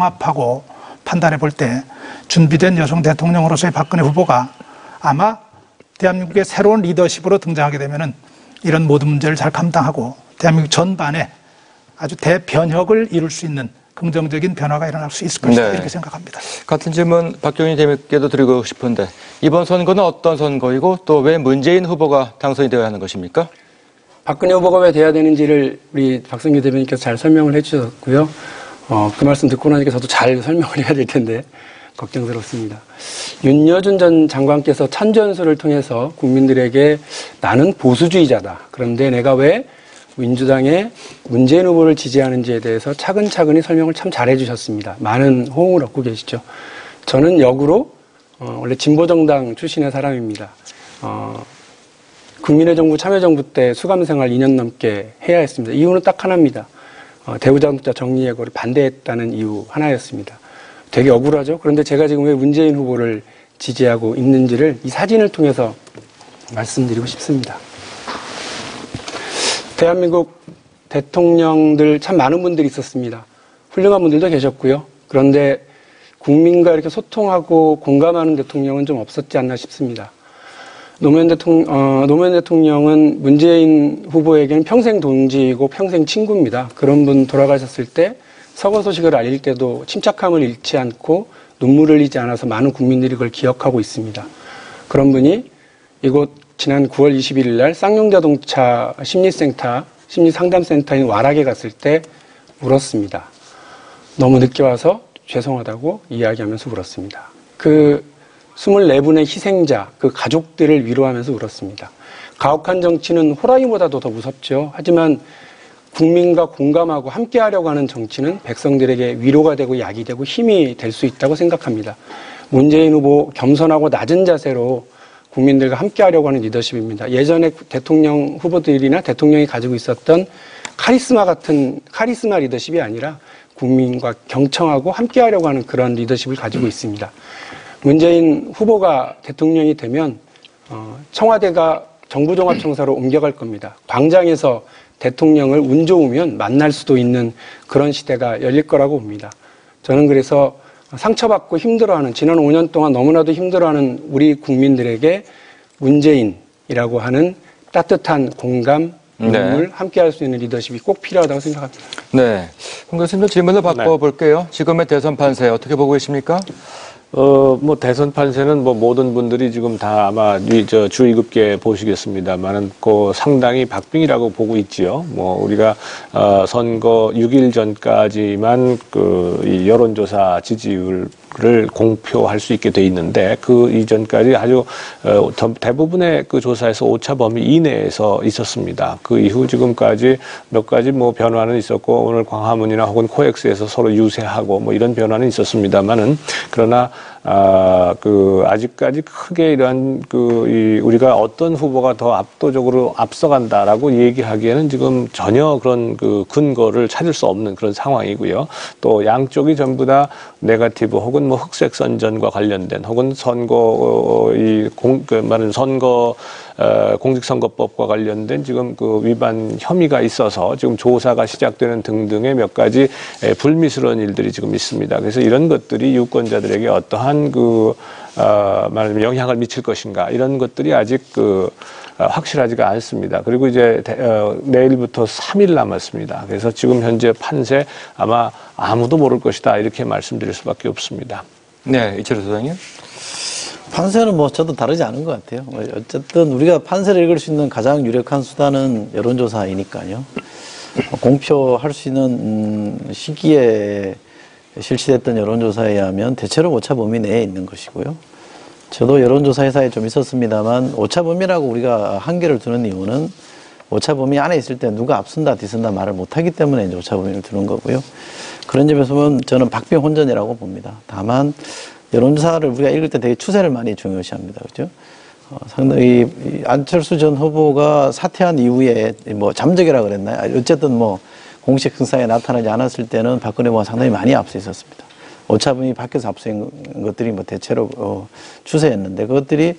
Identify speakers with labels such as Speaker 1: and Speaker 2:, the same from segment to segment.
Speaker 1: 종합하고 판단해 볼 때 준비된 여성 대통령으로서의 박근혜 후보가 아마 대한민국의 새로운 리더십으로 등장하게 되면은 이런 모든 문제를 잘 감당하고 대한민국 전반에 아주 대변혁을 이룰 수 있는 긍정적인 변화가 일어날 수 있을 것이다. 네. 이렇게 생각합니다.
Speaker 2: 같은 질문 박경희 대변인께도 드리고 싶은데 이번 선거는 어떤 선거이고 또 왜 문재인 후보가 당선이 되어야 하는 것입니까?
Speaker 3: 박근혜 후보가 왜 돼야 되는지를 우리 박성규 대변인께서 잘 설명을 해주셨고요. 그 말씀 듣고 나니까 저도 잘 설명을 해야 될 텐데 걱정스럽습니다. 윤여준 전 장관께서 찬전수를 통해서 국민들에게 나는 보수주의자다. 그런데 내가 왜 민주당의 문재인 후보를 지지하는지에 대해서 차근차근히 설명을 참 잘해 주셨습니다. 많은 호응을 얻고 계시죠. 저는 역으로 원래 진보정당 출신의 사람입니다. 국민의 정부 참여정부 때 수감생활 2년 넘게 해야 했습니다. 이유는 딱 하나입니다. 대우자동차 정리해고를 반대했다는 이유 하나였습니다. 되게 억울하죠. 그런데 제가 지금 왜 문재인 후보를 지지하고 있는지를 이 사진을 통해서 말씀드리고 싶습니다. 대한민국 대통령들 참 많은 분들이 있었습니다. 훌륭한 분들도 계셨고요. 그런데 국민과 이렇게 소통하고 공감하는 대통령은 좀 없었지 않나 싶습니다. 노무현 대통령은 문재인 후보에게는 평생 동지이고 평생 친구입니다. 그런 분 돌아가셨을 때 서거 소식을 알릴 때도 침착함을 잃지 않고 눈물을 흘리지 않아서 많은 국민들이 그걸 기억하고 있습니다. 그런 분이 이곳 지난 9월 21일 날 쌍용자동차 심리상담센터인 와락에 갔을 때 울었습니다. 너무 늦게 와서 죄송하다고 이야기하면서 울었습니다. 그 24분의 희생자, 그 가족들을 위로하면서 울었습니다. 가혹한 정치는 호랑이보다도 더 무섭죠. 하지만 국민과 공감하고 함께하려고 하는 정치는 백성들에게 위로가 되고 약이 되고 힘이 될 수 있다고 생각합니다. 문재인 후보 겸손하고 낮은 자세로 국민들과 함께하려고 하는 리더십입니다. 예전에 대통령 후보들이나 대통령이 가지고 있었던 카리스마 리더십이 아니라 국민과 경청하고 함께하려고 하는 그런 리더십을 가지고 있습니다. 문재인 후보가 대통령이 되면 청와대가 정부종합청사로 옮겨갈 겁니다. 광장에서 대통령을 운 좋으면 만날 수도 있는 그런 시대가 열릴 거라고 봅니다. 저는 그래서 상처받고 힘들어하는 지난 5년 동안 너무나도 힘들어하는 우리 국민들에게 문재인이라고 하는 따뜻한 공감, 눈물, 함께할 수 있는 리더십이 꼭 필요하다고 생각합니다.
Speaker 2: 네, 홍 교수님 질문을 바꿔볼게요. 지금의 대선 판세 어떻게 보고 계십니까?
Speaker 4: 뭐 대선 판세는 뭐 모든 분들이 지금 다 아마 주의 깊게 보시겠습니다만은 상당히 박빙이라고 보고 있지요. 뭐 우리가 선거 6일 전까지만 이 여론조사 지지율을 공표할 수 있게 돼 있는데 그 이전까지 아주 대부분의 그 조사에서 오차 범위 이내에서 있었습니다. 그 이후 지금까지 몇 가지 뭐 변화는 있었고 오늘 광화문이나 혹은 코엑스에서 서로 유세하고 뭐 이런 변화는 있었습니다만은 그러나 아직까지 크게 이러한 우리가 어떤 후보가 더 압도적으로 앞서간다라고 얘기하기에는 지금 전혀 그런 근거를 찾을 수 없는 그런 상황이고요. 또 양쪽이 전부 다 네거티브 혹은 뭐 흑색 선전과 관련된 혹은 공직선거법과 관련된 지금 위반 혐의가 있어서 지금 조사가 시작되는 등등의 몇 가지 불미스러운 일들이 지금 있습니다. 그래서 이런 것들이 유권자들에게 어떠한 말하자면 영향을 미칠 것인가 이런 것들이 아직 확실하지가 않습니다. 그리고 이제 내일부터 3일 남았습니다. 그래서 지금 현재 판세 아마 아무도 모를 것이다 이렇게 말씀드릴 수밖에 없습니다.
Speaker 2: 네, 이철우 소장님.
Speaker 5: 판세는 뭐 저도 다르지 않은 것 같아요. 어쨌든 우리가 판세를 읽을 수 있는 가장 유력한 수단은 여론조사이니까요. 공표할 수 있는 시기에 실시됐던 여론조사에 의하면 대체로 오차 범위 내에 있는 것이고요. 저도 여론조사 회사에 좀 있었습니다만 오차 범위라고 우리가 한계를 두는 이유는 오차 범위 안에 있을 때 누가 앞선다 뒤선다 말을 못하기 때문에 이제 오차 범위를 두는 거고요. 그런 점에서 보면 저는 박빙혼전이라고 봅니다. 다만 여론조사를 우리가 읽을 때 되게 추세를 많이 중요시합니다. 그죠? 상당히 안철수 전 후보가 사퇴한 이후에 뭐 잠적이라 그랬나요? 어쨌든 뭐 공식 행사에 나타나지 않았을 때는 박근혜 후보가 상당히 많이 앞서 있었습니다. 오차범위 밖에서 앞서인 것들이 뭐 대체로 추세였는데 그것들이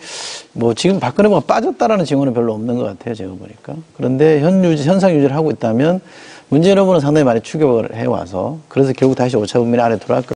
Speaker 5: 뭐 지금 박근혜 후보가 빠졌다라는 징후는 별로 없는 것 같아요. 제가 보니까. 그런데 현상 유지를 하고 있다면 문재인 후보는 상당히 많이 추격을 해와서 그래서 결국 다시 오차범위 안에 들어갈